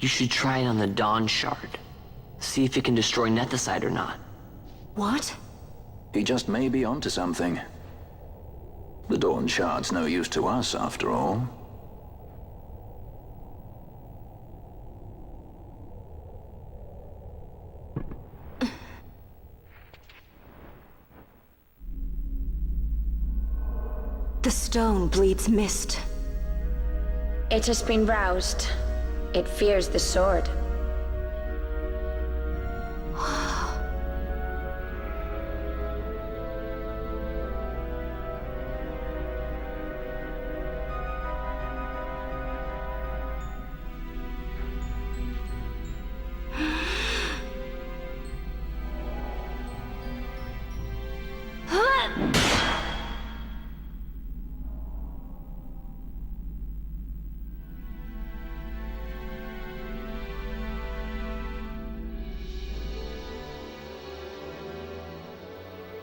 You should try it on the Dawn Shard. See if it can destroy Nethicite or not. What? He just may be onto something. The Dawn Shard's no use to us, after all. The stone bleeds mist. It has been roused. It fears the sword.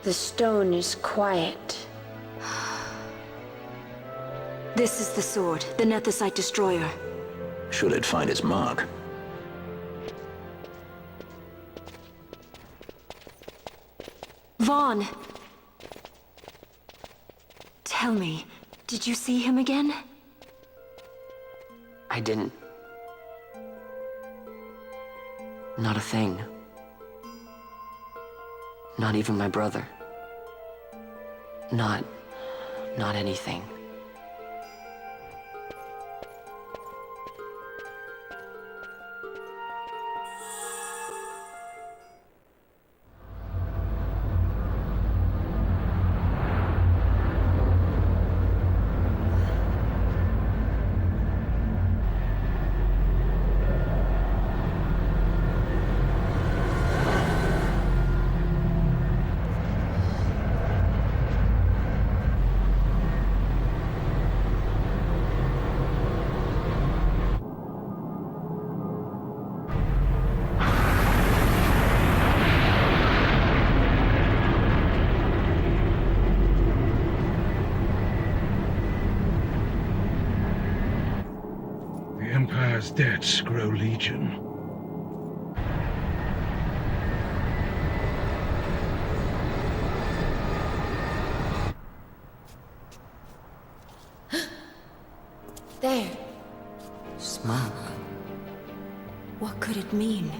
The stone is quiet. This is the sword, the Nethicite destroyer. Should it find its mark? Vaughn! Tell me, did you see him again? I didn't. Not a thing. Not even my brother. Not anything. The Empire's debts grow legion. There. Smoke. What could it mean?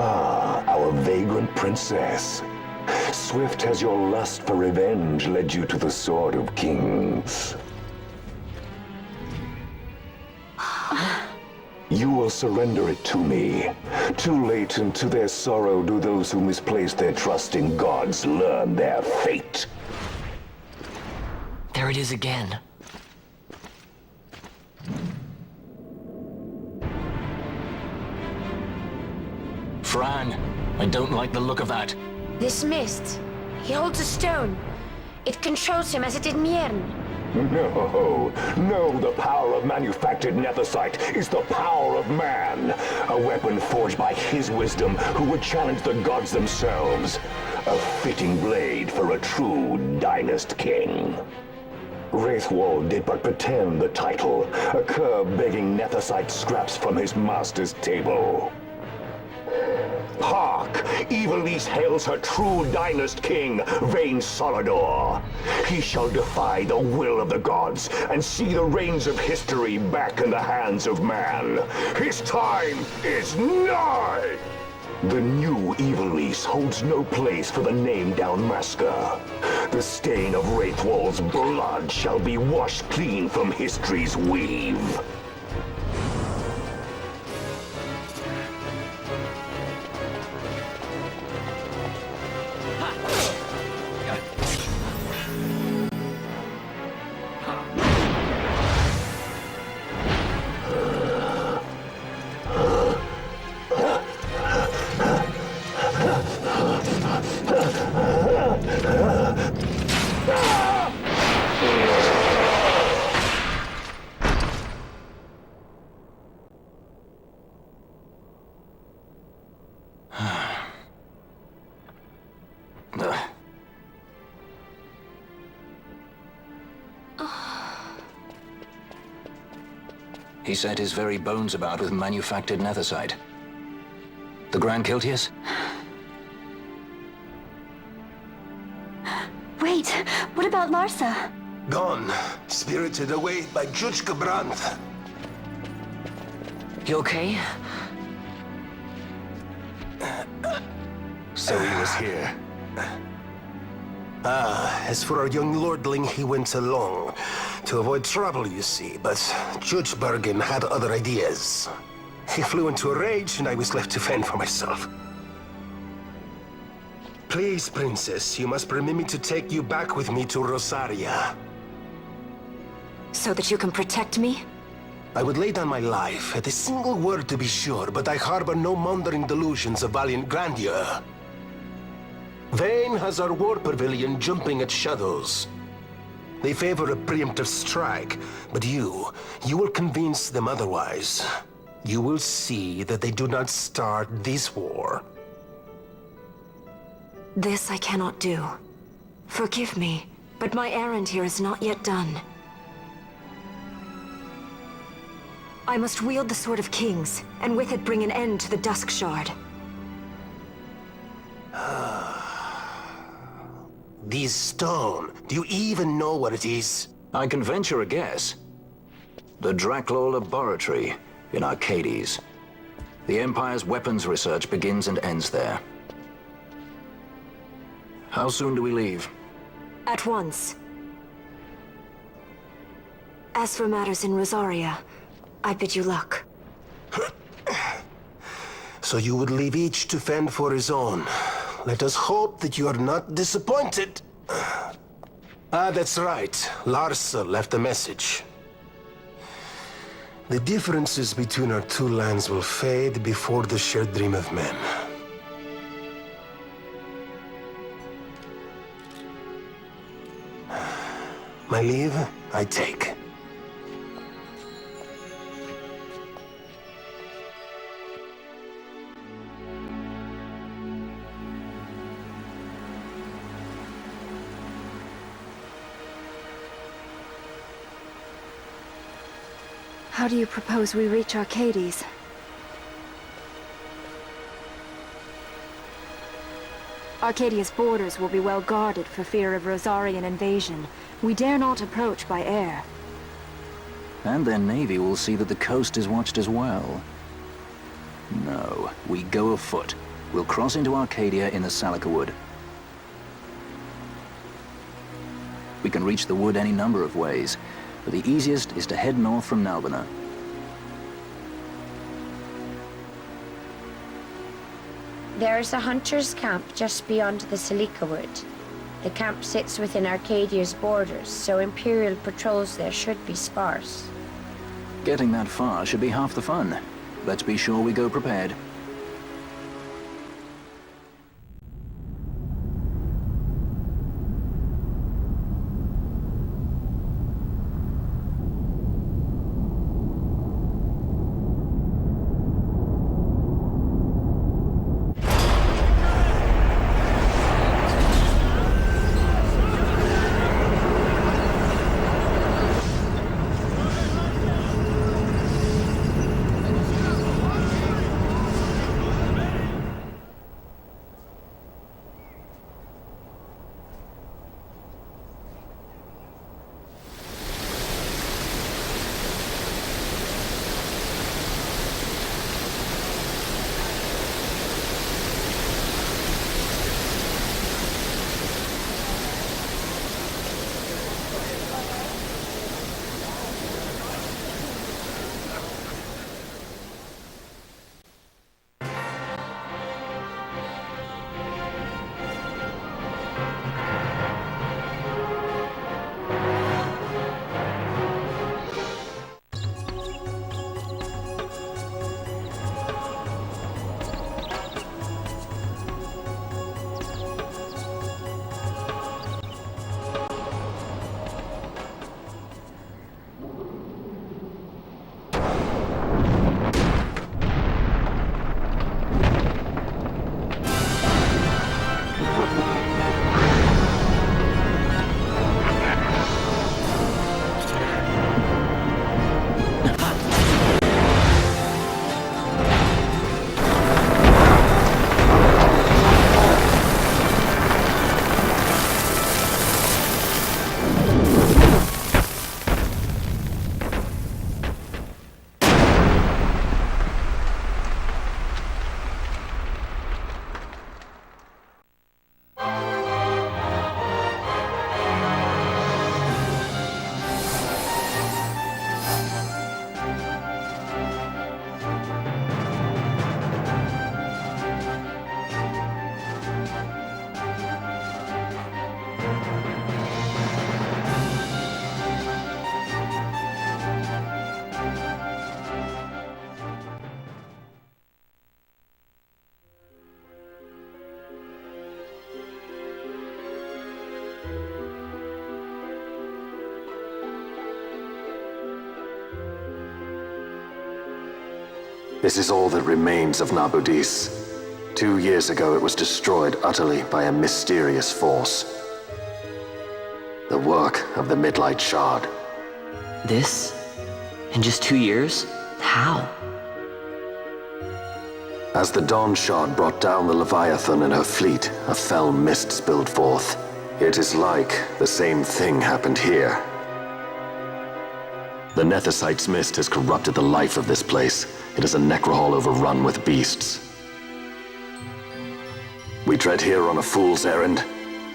Ah, our vagrant princess. Swift has your lust for revenge led you to the Sword of Kings. You will surrender it to me. Too late, and to their sorrow do those who misplace their trust in gods learn their fate. There it is again. Fran, I don't like the look of that. This mist. He holds a stone. It controls him as it did Miern. No, the power of manufactured Nethicite is the power of man. A weapon forged by his wisdom who would challenge the gods themselves. A fitting blade for a true dynast king. Wraithwall did but pretend the title, a cur begging Nethicite scraps from his master's table. Hark! Evilise hails her true dynast king, Vain Solidor. He shall defy the will of the gods and see the reins of history back in the hands of man. His time is nigh! The new Evilise holds no place for the name-down masker. The stain of Wraithwall's blood shall be washed clean from history's weave. He set his very bones about with manufactured nethicite. The Grand Kiltius? Wait, what about Larsa? Gone, spirited away by Juchka Brandt. You okay? So he was here. As for our young lordling, he went along. To avoid trouble, you see, but Juchbergen had other ideas. He flew into a rage, and I was left to fend for myself. Please, Princess, you must permit me to take you back with me to Rosaria. So that you can protect me? I would lay down my life, at a single word to be sure, but I harbor no mundane delusions of valiant grandeur. Vayne has our war pavilion jumping at shadows. They favor a preemptive strike, but you will convince them otherwise. You will see that they do not start this war. This I cannot do. Forgive me, but my errand here is not yet done. I must wield the Sword of Kings, and with it bring an end to the Dusk Shard. This stone, do you even know what it is? I can venture a guess. The Draclaw Laboratory in Arcades. The Empire's weapons research begins and ends there. How soon do we leave? At once. As for matters in Rosaria, I bid you luck. So you would leave each to fend for his own. Let us hope that you are not disappointed. That's right. Larsa left a message. The differences between our two lands will fade before the shared dream of men. My leave, I take. How do you propose we reach Arcades? Arcadia's borders will be well guarded for fear of Rosarian invasion. We dare not approach by air. And their navy will see that the coast is watched as well. No, we go afoot. We'll cross into Arcadia in the Salika Wood. We can reach the wood any number of ways, but the easiest is to head north from Nalbina. There is a hunter's camp just beyond the Salika Wood. The camp sits within Arcadia's borders, so Imperial patrols there should be sparse. Getting that far should be half the fun. Let's be sure we go prepared. This is all that remains of Nabudis. 2 years ago, it was destroyed utterly by a mysterious force. The work of the Midlight Shard. This? In just 2 years? How? As the Dawn Shard brought down the Leviathan and her fleet, a fell mist spilled forth. It is like the same thing happened here. The Nethicite's mist has corrupted the life of this place. It is a necrohol overrun with beasts. We tread here on a fool's errand.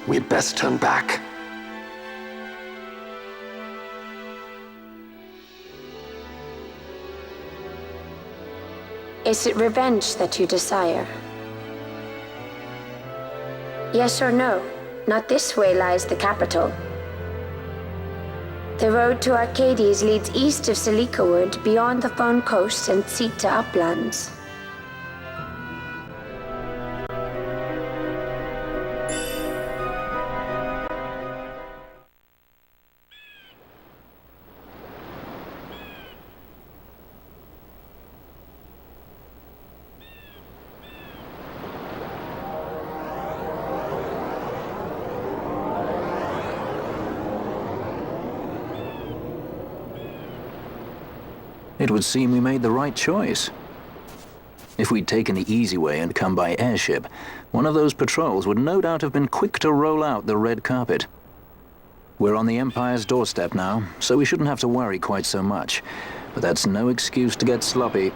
We had best turn back. Is it revenge that you desire? Yes or no? Not this way lies the capital. The road to Arcades leads east of Silikawood, beyond the Fawn Coast and Sita uplands. It would seem we made the right choice. If we'd taken the easy way and come by airship, one of those patrols would no doubt have been quick to roll out the red carpet. We're on the Empire's doorstep now, so we shouldn't have to worry quite so much. But that's no excuse to get sloppy.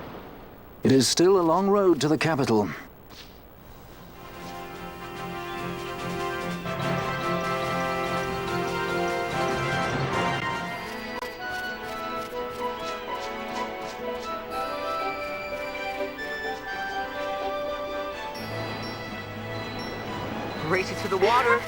It is still a long road to the capital. Race it to the water.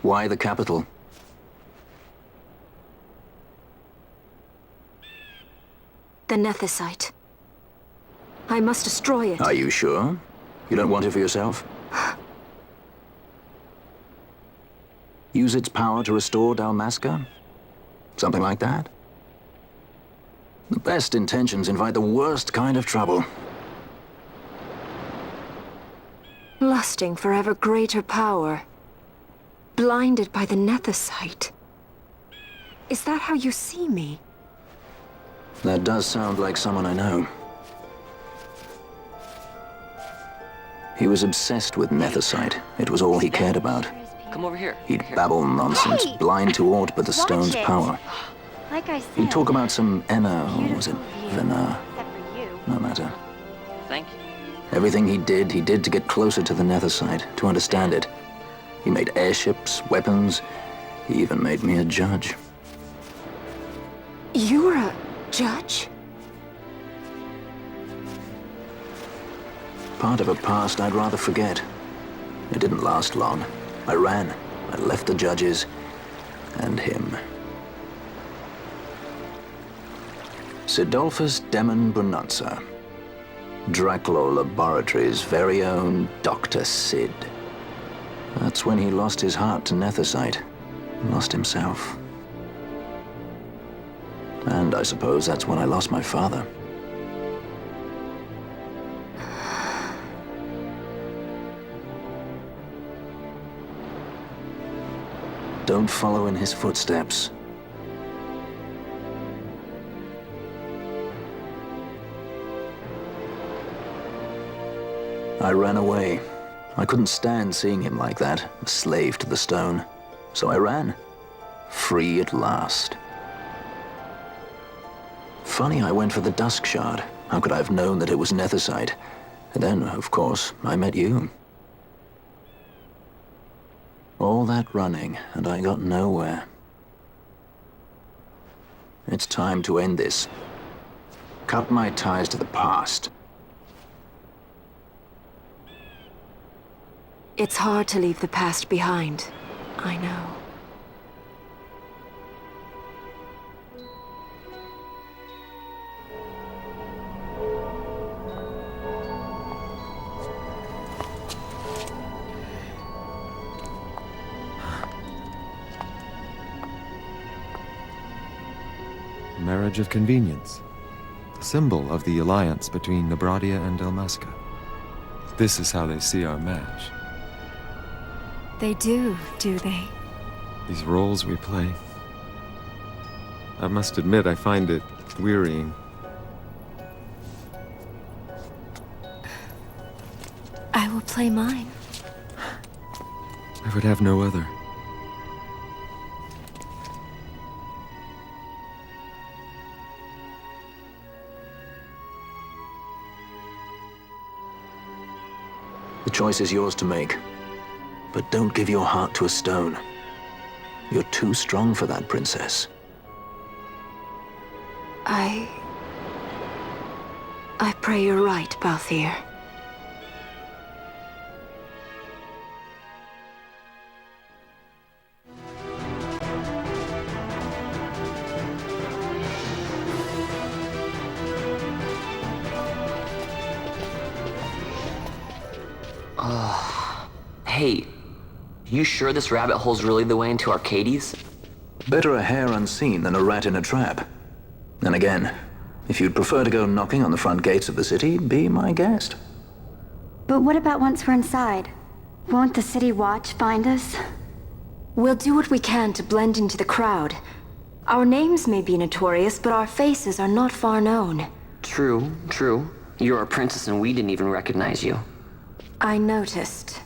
Why the capital? The Nethicite. I must destroy it. Are you sure? You don't want it for yourself? Use its power to restore Dalmasca? Something like that? The best intentions invite the worst kind of trouble. Lusting for ever greater power. Blinded by the Nethicite. Is that how you see me? That does sound like someone I know. He was obsessed with Nethicite. It was all he cared about. Come over here. He'd babble nonsense, Hey! blind to aught but the stone's it. power. Like I said, He'd talk about some Enna, or was it Vena? except for you. No matter. Thank you. Everything he did to get closer to the Nethicite, to understand it. He made airships, weapons. He even made me a judge. You're a judge? Part of a past I'd rather forget. It didn't last long. I ran. I left the judges and him. Sidolphus Demon Bonanza. Draculaur Laboratories' very own Dr. Sid. That's when he lost his heart to Nethicite. Lost himself. And I suppose that's when I lost my father. Don't follow in his footsteps. I ran away. I couldn't stand seeing him like that, a slave to the stone. So I ran. Free at last. Funny I went for the Dusk Shard. How could I have known that it was Nethicite? And then, of course, I met you. All that running, and I got nowhere. It's time to end this. Cut my ties to the past. It's hard to leave the past behind. I know. marriage of convenience. A symbol of the alliance between Nebradia and Delmasca. This is how they see our match. They do they? These roles we play. I must admit, I find it wearying. I will play mine. I would have no other. The choice is yours to make. But don't give your heart to a stone. You're too strong for that, princess. I pray you're right, Balthier. Hey, you sure this rabbit hole's really the way into Arcades? Better a hare unseen than a rat in a trap. And again, if you'd prefer to go knocking on the front gates of the city, be my guest. But what about once we're inside? Won't the city watch find us? We'll do what we can to blend into the crowd. Our names may be notorious, but our faces are not far known. True. You're a princess and we didn't even recognize you. I noticed.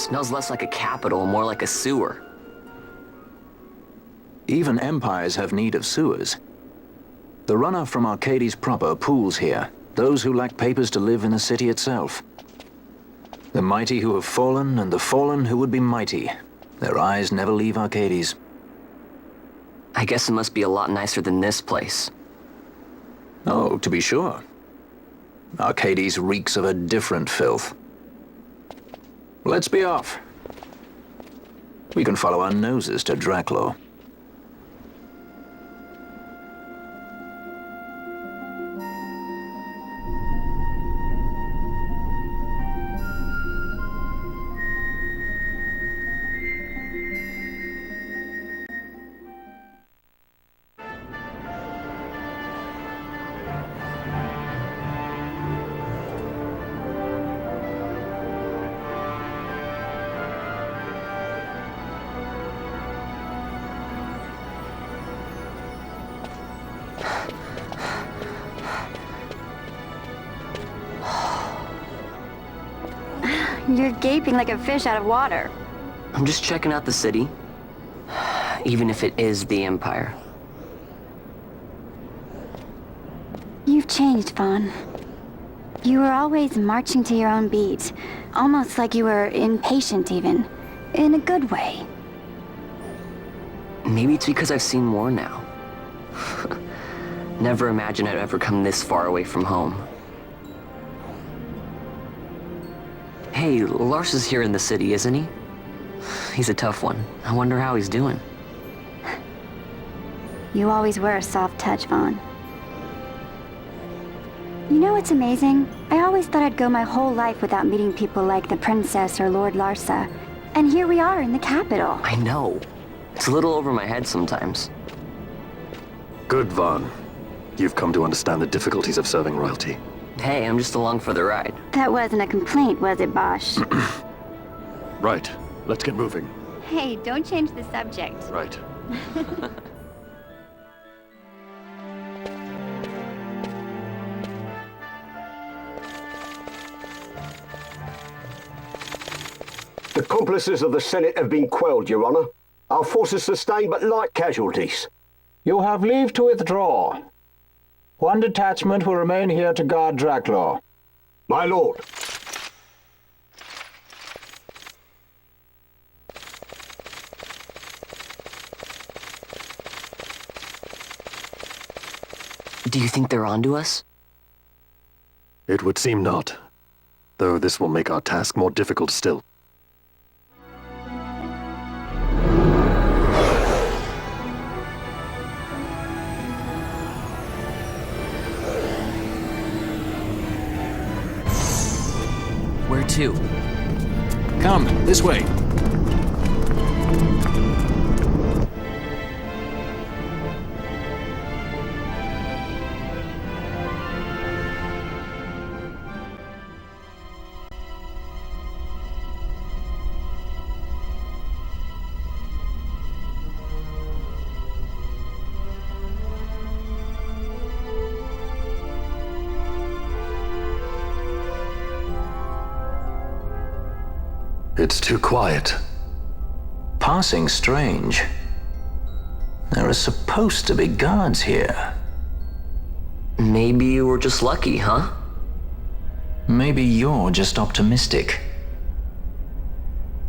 Smells less like a capital, more like a sewer. Even empires have need of sewers. The runoff from Arcades proper pools here, those who lack papers to live in the city itself. The mighty who have fallen, and the fallen who would be mighty. Their eyes never leave Arcades. I guess it must be a lot nicer than this place. Oh, to be sure. Arcades reeks of a different filth. Let's be off. We can follow our noses to Draclo. You're gaping like a fish out of water. I'm just checking out the city. Even if it is the Empire. You've changed, Vaughn. You were always marching to your own beat. Almost like you were impatient, even. In a good way. Maybe it's because I've seen more now. Never imagined I'd ever come this far away from home. Hey, Lars is here in the city, isn't he? He's a tough one. I wonder how he's doing. You always were a soft touch, Vaughn. You know what's amazing? I always thought I'd go my whole life without meeting people like the Princess or Lord Larsa. And here we are in the capital. I know. It's a little over my head sometimes. Good, Vaughn. You've come to understand the difficulties of serving royalty. Hey, I'm just along for the ride. That wasn't a complaint, was it, Bosch? Right. Let's get moving. Hey, don't change the subject. Right. The accomplices of the Senate have been quelled, Your Honor. Our forces sustained but light casualties. You have leave to withdraw. One detachment will remain here to guard Draclo. My lord. Do you think they're onto us? It would seem not. Though this will make our task more difficult still. Where to? Come, this way. It's too quiet. Passing strange. There are supposed to be guards here. Maybe you were just lucky, huh? Maybe you're just optimistic.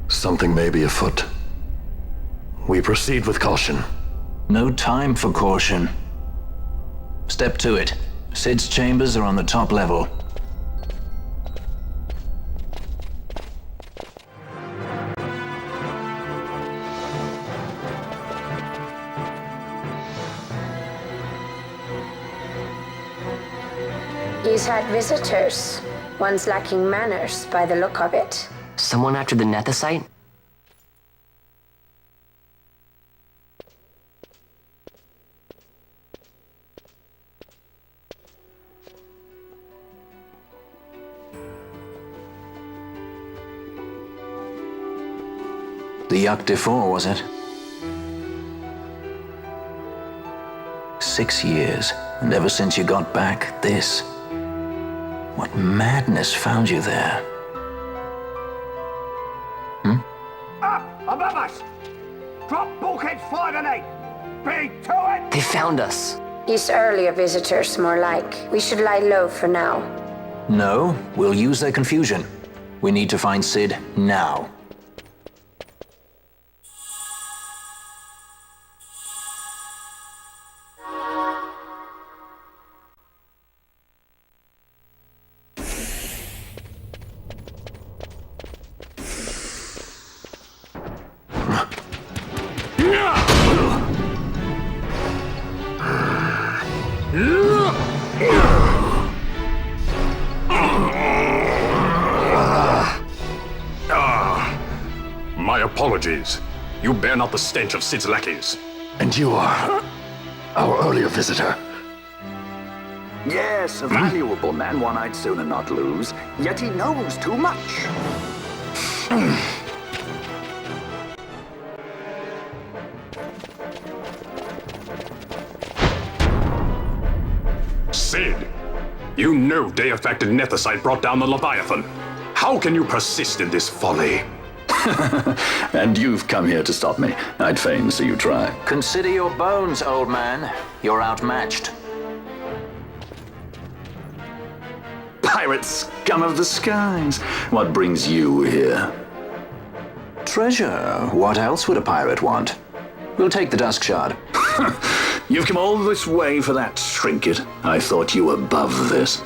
Something may be afoot. We proceed with caution. No time for caution. Step to it. Sid's chambers are on the top level. He's had visitors. One's lacking manners by the look of it. Someone after the Nethicite? The XIV, was it? 6 years, and ever since you got back, this. What madness found you there? Hmm? Above us! Drop bulkheads 5 and 8! Be to it! They found us. He's earlier visitors, more like. We should lie low for now. No, we'll use their confusion. We need to find Sid now. My apologies. You bear not the stench of Sid's lackeys. And you are our earlier visitor. Yes, a valuable man, one I'd sooner not lose. Yet he knows too much. Sid, you know Deifacted Nethicite brought down the Leviathan. How can you persist in this folly? And you've come here to stop me. I'd fain see you try. Consider your bones, old man. You're outmatched. Pirate scum of the skies. What brings you here? Treasure. What else would a pirate want? We'll take the Dusk Shard. You've come all this way for that trinket. I thought you were above this.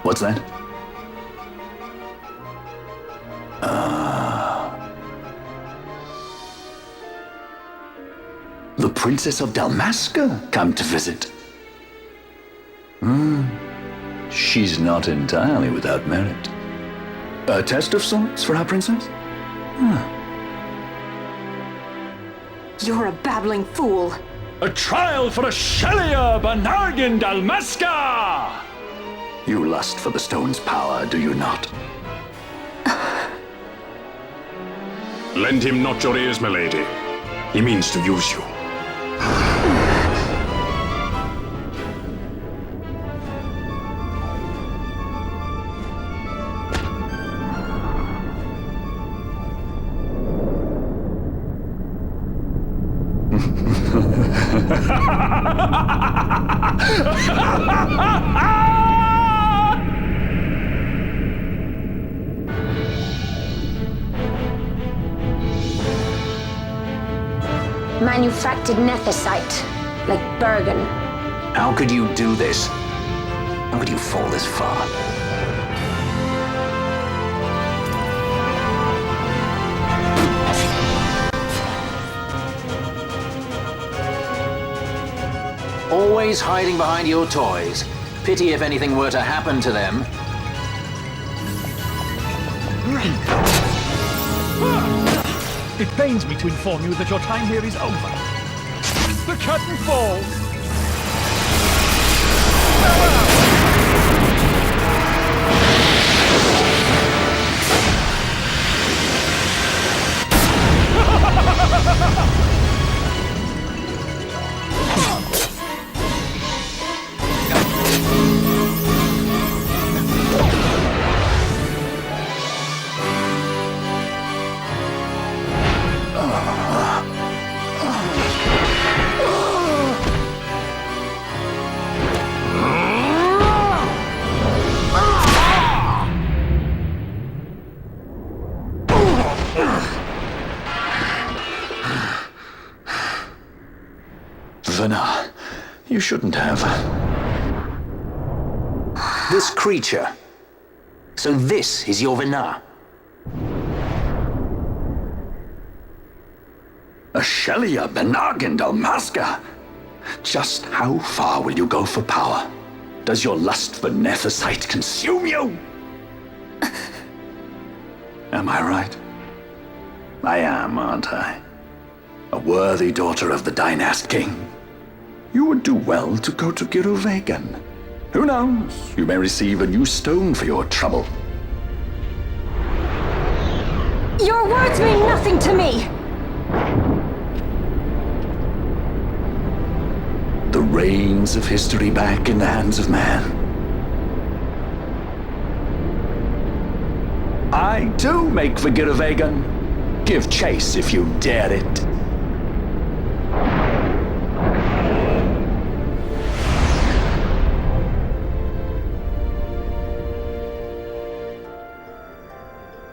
What's that? The Princess of Dalmasca come to visit. She's not entirely without merit. A test of sorts for our princess? You're a babbling fool. A trial for Ashelia Banargin Dalmasca! You lust for the stone's power, do you not? Lend him not your ears, milady. He means to use you. Manufactured nethicite, like Bergen. How could you do this? How could you fall this far? Always hiding behind your toys. Pity if anything were to happen to them. It pains me to inform you that your time here is over. The curtain falls. Vana, you shouldn't have. This creature. So this is your Vana. Ashelia Banargin Dalmasca. Just how far will you go for power? Does your lust for nethicite consume you? Am I right? I am, aren't I? A worthy daughter of the Dynast King. You would do well to go to Giruvegan. Who knows? You may receive a new stone for your trouble. Your words mean nothing to me! The reins of history back in the hands of man. I, too, make for Giruvegan. Give chase if you dare it.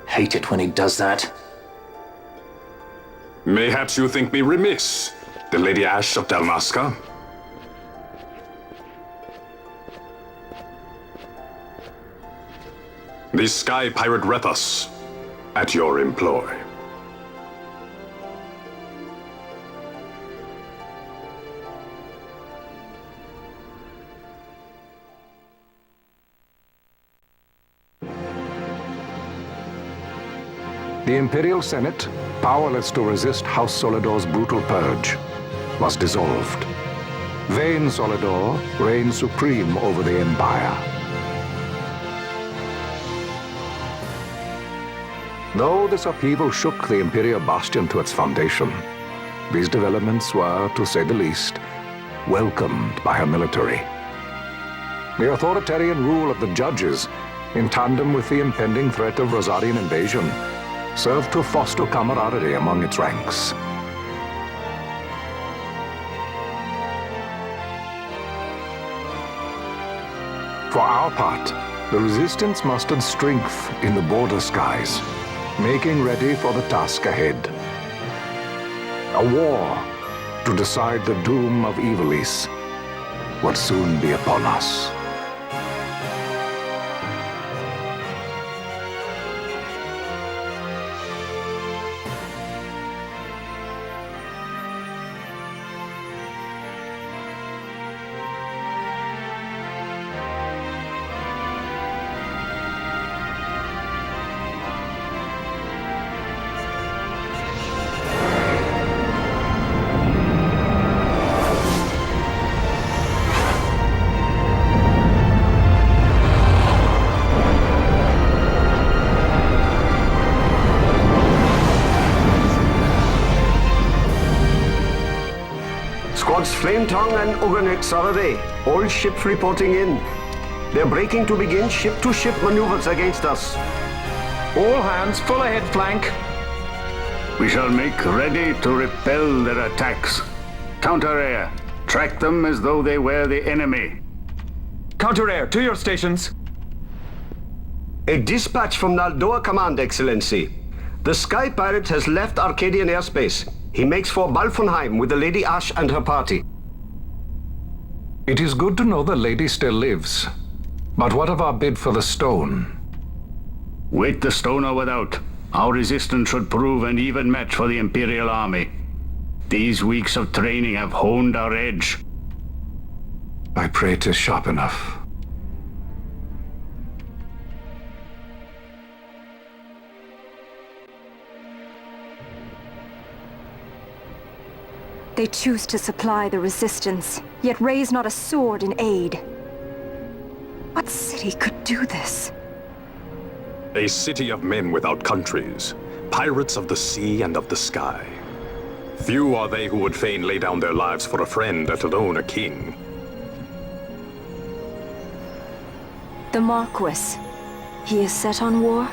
Hate it when he does that. Mayhaps you think me remiss, the Lady Ash of Dalmasca? The Sky Pirate Rethus, at your employ. The Imperial Senate, powerless to resist House Solidor's brutal purge, was dissolved. Vayne Solidor reigned supreme over the Empire. Though this upheaval shook the Imperial Bastion to its foundation, these developments were, to say the least, welcomed by her military. The authoritarian rule of the judges, in tandem with the impending threat of Rosarian invasion, served to foster camaraderie among its ranks. For our part, the Resistance mustered strength in the border skies, making ready for the task ahead. A war to decide the doom of Ivalice would soon be upon us. Squads Flametongue and Uganex are away. All ships reporting in. They're breaking to begin ship-to-ship maneuvers against us. All hands, full ahead flank. We shall make ready to repel their attacks. Counter-air. Track them as though they were the enemy. Counter-air, to your stations. A dispatch from Naldoa Command, Excellency. The Sky Pirate has left Arcadian airspace. He makes for Balfonheim with the Lady Ash and her party. It is good to know the lady still lives. But what of our bid for the stone? Wait the stone or without, our resistance should prove an even match for the Imperial Army. These weeks of training have honed our edge. I pray 'tis sharp enough. They choose to supply the Resistance, yet raise not a sword in aid. What city could do this? A city of men without countries, pirates of the sea and of the sky. Few are they who would fain lay down their lives for a friend, let alone a king. The Marquis. He is set on war?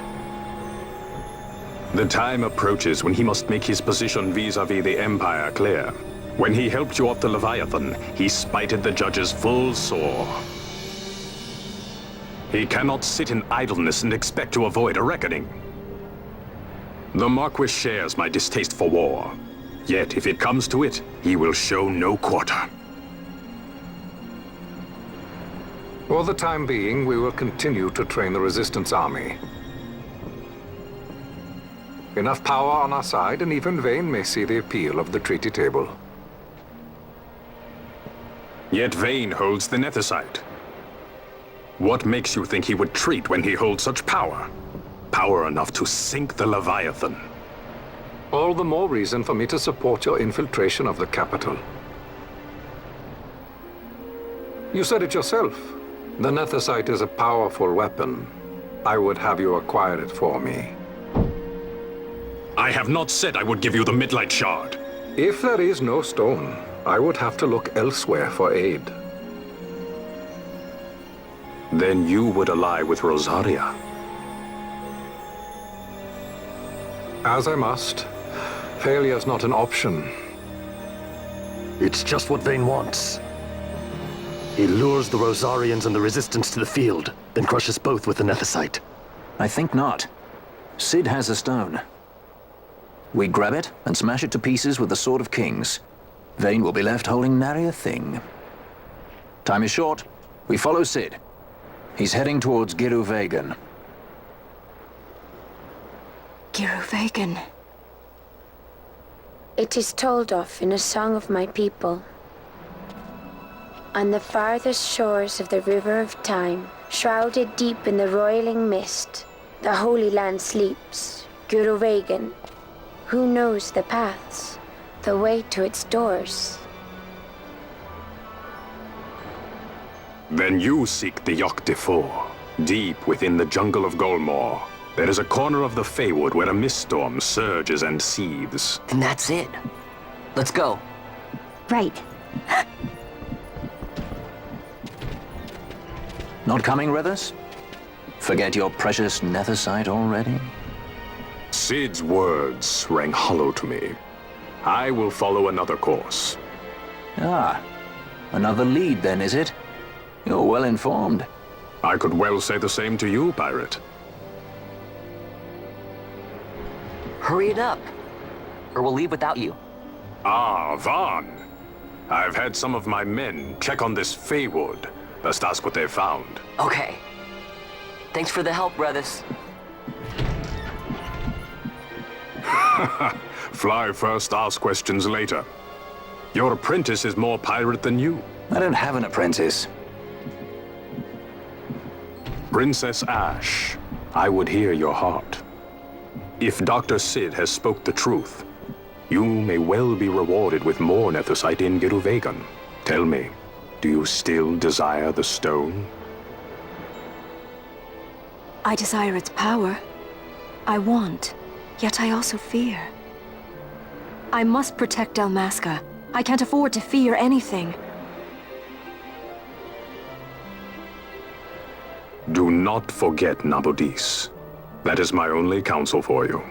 The time approaches when he must make his position vis-à-vis the Empire clear. When he helped you off the Leviathan, he spited the judges full sore. He cannot sit in idleness and expect to avoid a reckoning. The Marquis shares my distaste for war. Yet, if it comes to it, he will show no quarter. For the time being, we will continue to train the Resistance army. Enough power on our side, and even Vayne may see the appeal of the treaty table. Yet Vayne holds the Nethicite. What makes you think he would treat when he holds such power? Power enough to sink the Leviathan. All the more reason for me to support your infiltration of the capital. You said it yourself. The Nethicite is a powerful weapon. I would have you acquire it for me. I have not said I would give you the Midlight Shard. If there is no stone, I would have to look elsewhere for aid. Then you would ally with Rosaria. As I must. Failure's not an option. It's just what Vayne wants. He lures the Rosarians and the Resistance to the field, then crushes both with the Nethicite. I think not. Cid has a stone. We grab it and smash it to pieces with the Sword of Kings. Vayne will be left holding nary a thing. Time is short. We follow Cid. He's heading towards Giruvegan. Giruvegan. It is told of in a song of my people. On the farthest shores of the river of time, shrouded deep in the roiling mist, the Holy Land sleeps, Giruvegan. Who knows the paths, the way to its doors? Then you seek the Yogg-Defour, deep within the jungle of Golmore. There is a corner of the Feywood where a mist storm surges and seethes. And that's it. Let's go. Right. Not coming with us? Forget your precious Nethicite already? Cid's words rang hollow to me. I will follow another course. Ah, another lead then, is it? You're well informed. I could well say the same to you, pirate. Hurry it up, or we'll leave without you. Ah, Vaughn. I've had some of my men check on this Feywood. Let's ask what they've found. Okay. Thanks for the help, brothers. Fly first, ask questions later. Your apprentice is more pirate than you. I don't have an apprentice. Princess Ash, I would hear your heart. If Dr. Cid has spoke the truth, you may well be rewarded with more Nethicite in Giruvegan. Tell me, do you still desire the stone? I desire its power. I want, yet I also fear. I must protect Dalmasca. I can't afford to fear anything. Do not forget Nabudis. That is my only counsel for you.